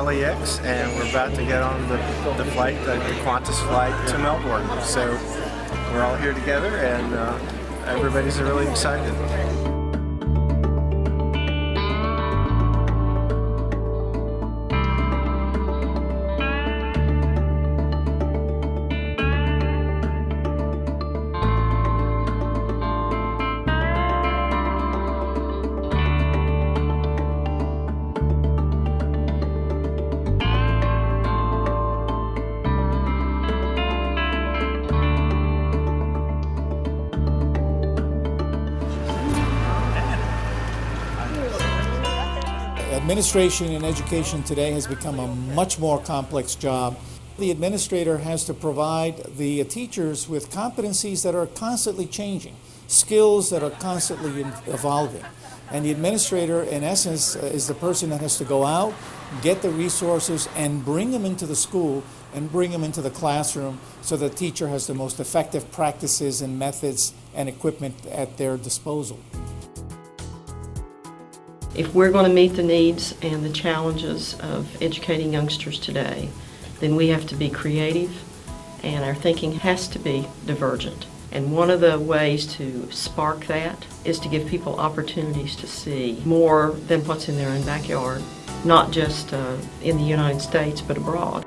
LAX, and we're about to get on the flight, the Qantas flight to Melbourne. So we're all here together, and everybody's really excited. Administration in education today has become a much more complex job. The administrator has to provide the teachers with competencies that are constantly changing, skills that are constantly evolving. And the administrator, in essence, is the person that has to go out, get the resources, and bring them into the school and bring them into the classroom so the teacher has the most effective practices and methods and equipment at their disposal. If we're going to meet the needs and the challenges of educating youngsters today, then we have to be creative, and our thinking has to be divergent. And one of the ways to spark that is to give people opportunities to see more than what's in their own backyard, not just in the United States, but abroad.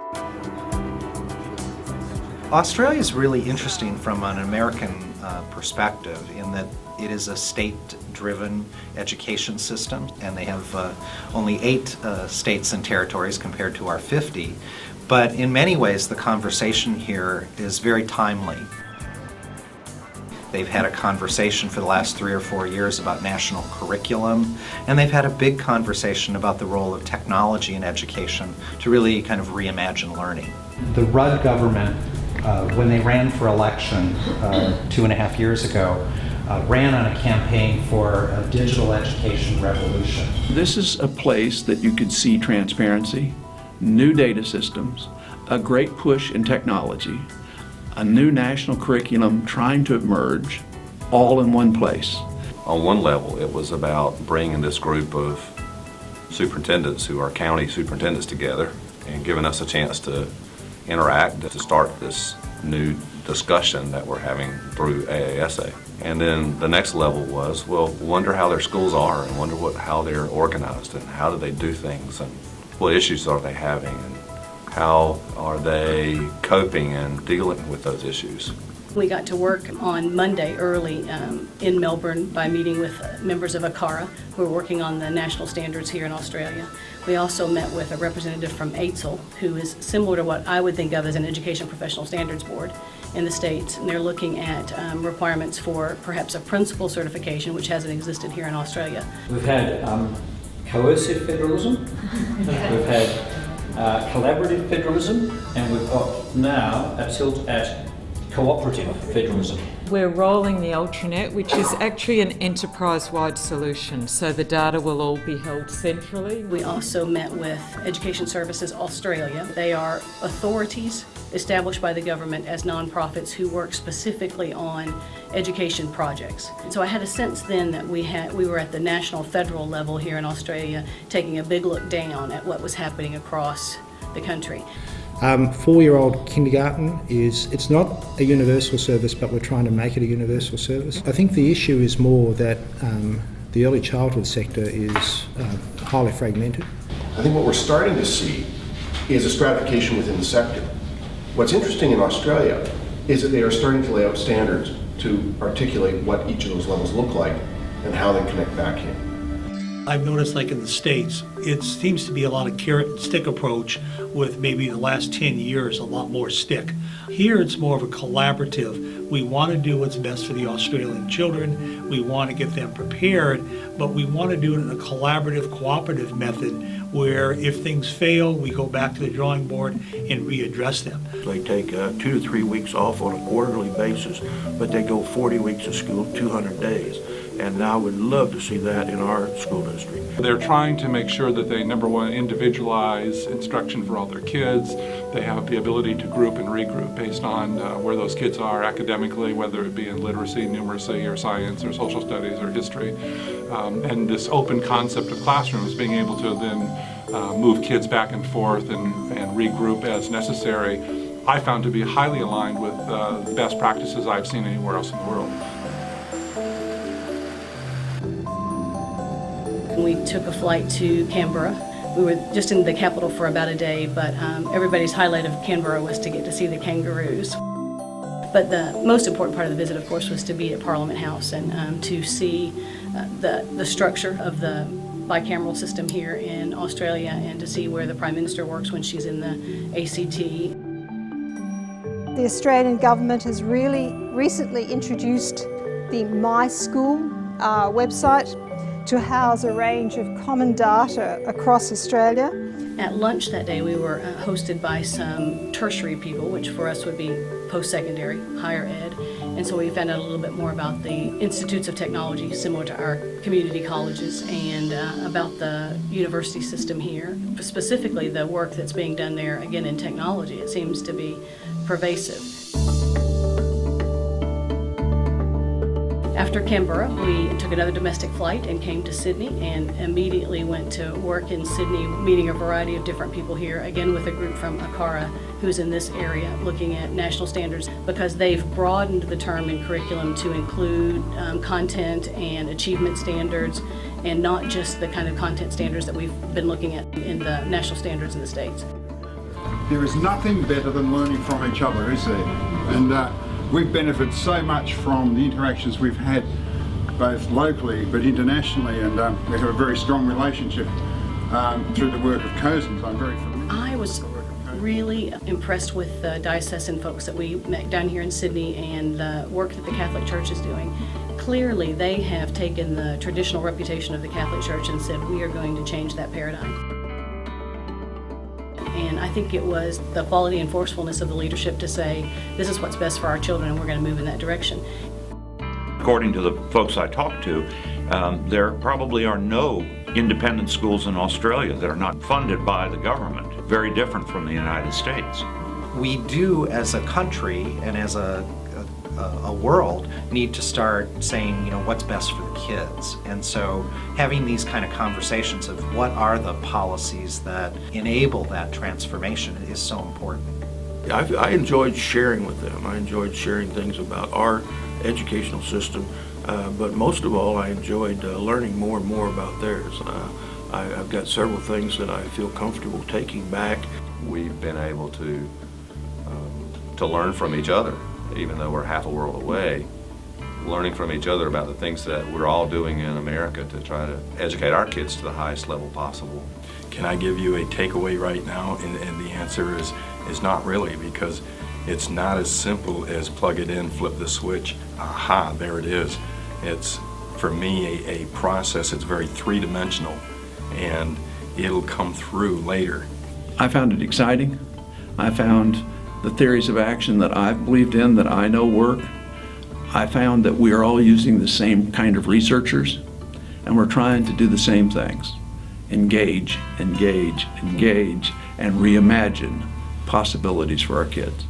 Australia is really interesting from an American perspective in that it is a state-driven education system, and they have only 8 states and territories compared to our 50. But in many ways, the conversation here is very timely. They've had a conversation for the last 3 or 4 years about national curriculum, and they've had a big conversation about the role of technology in education to really kind of reimagine learning. The Rudd government, when they ran for election 2.5 years ago, ran on a campaign for a digital education revolution. This is a place that you could see transparency, new data systems, a great push in technology, a new national curriculum trying to emerge, all in one place. On one level, it was about bringing this group of superintendents who are county superintendents together and giving us a chance to interact, to start this new discussion that we're having through AASA. And then the next level was, well, wonder how their schools are and wonder how they're organized and how do they do things and what issues are they having and how are they coping and dealing with those issues. We got to work on Monday early in Melbourne by meeting with members of ACARA who are working on the national standards here in Australia. We also met with a representative from AITSL, who is similar to what I would think of as an Education Professional Standards Board in the States. And they're looking at requirements for perhaps a principal certification, which hasn't existed here in Australia. We've had coercive federalism, we've had collaborative federalism, and we've got now a tilt at cooperative federalism. We're rolling the Ultranet, which is actually an enterprise-wide solution, so the data will all be held centrally. We also met with Education Services Australia. They are authorities established by the government as nonprofits who work specifically on education projects. So I had a sense then that we were at the national federal level here in Australia taking a big look down at what was happening across the country. 4-year-old kindergarten it's not a universal service, but we're trying to make it a universal service. I think the issue is more that the early childhood sector is highly fragmented. I think what we're starting to see is a stratification within the sector. What's interesting in Australia is that they are starting to lay out standards to articulate what each of those levels look like and how they connect back in. I've noticed, like in the States, it seems to be a lot of carrot and stick approach with maybe the last 10 years, a lot more stick. Here it's more of a collaborative. We want to do what's best for the Australian children. We want to get them prepared, but we want to do it in a collaborative, cooperative method where if things fail, we go back to the drawing board and readdress them. They take 2 to 3 weeks off on a quarterly basis, but they go 40 weeks of school, 200 days. And I would love to see that in our school district. They're trying to make sure that they, number one, individualize instruction for all their kids. They have the ability to group and regroup based on where those kids are academically, whether it be in literacy, numeracy, or science, or social studies, or history. And this open concept of classrooms, being able to then move kids back and forth and regroup as necessary, I found to be highly aligned with the best practices I've seen anywhere else in the world. We took a flight to Canberra. We were just in the capital for about a day, but everybody's highlight of Canberra was to get to see the kangaroos. But the most important part of the visit, of course, was to be at Parliament House and to see the structure of the bicameral system here in Australia and to see where the Prime Minister works when she's in the ACT. The Australian government has really recently introduced the My School website to house a range of common data across Australia. At lunch that day, we were hosted by some tertiary people, which for us would be post-secondary, higher ed. And so we found out a little bit more about the institutes of technology, similar to our community colleges, and about the university system here. Specifically, the work that's being done there, again, in technology, it seems to be pervasive. After Canberra, we took another domestic flight and came to Sydney and immediately went to work in Sydney, meeting a variety of different people here, again with a group from ACARA who's in this area looking at national standards, because they've broadened the term in curriculum to include content and achievement standards, and not just the kind of content standards that we've been looking at in the national standards in the States. There is nothing better than learning from each other, is there? And we've benefited so much from the interactions we've had both locally but internationally, and we have a very strong relationship through the work of COSNS. I'm very familiar. I was really impressed with the diocesan folks that we met down here in Sydney and the work that the Catholic Church is doing. Clearly, they have taken the traditional reputation of the Catholic Church and said, we are going to change that paradigm. And I think it was the quality and forcefulness of the leadership to say, this is what's best for our children and we're going to move in that direction. According to the folks I talked to, there probably are no independent schools in Australia that are not funded by the government, very different from the United States. We do, as a country and as a world, need to start saying, what's best for the kids. And so having these kind of conversations of what are the policies that enable that transformation is so important. I enjoyed sharing with them. I enjoyed sharing things about our educational system, but most of all, I enjoyed learning more and more about theirs. I've got several things that I feel comfortable taking back. We've been able to learn from each other, even though we're half a world away, learning from each other about the things that we're all doing in America to try to educate our kids to the highest level possible. Can I give you a takeaway right now? And the answer is not really, because it's not as simple as plug it in, flip the switch, aha, there it is. It's, for me, a process. It's very three-dimensional, and it'll come through later. I found it exciting. I found the theories of action that I've believed in, that I know work. I found that we are all using the same kind of researchers, and we're trying to do the same things. Engage, engage, engage, and reimagine possibilities for our kids.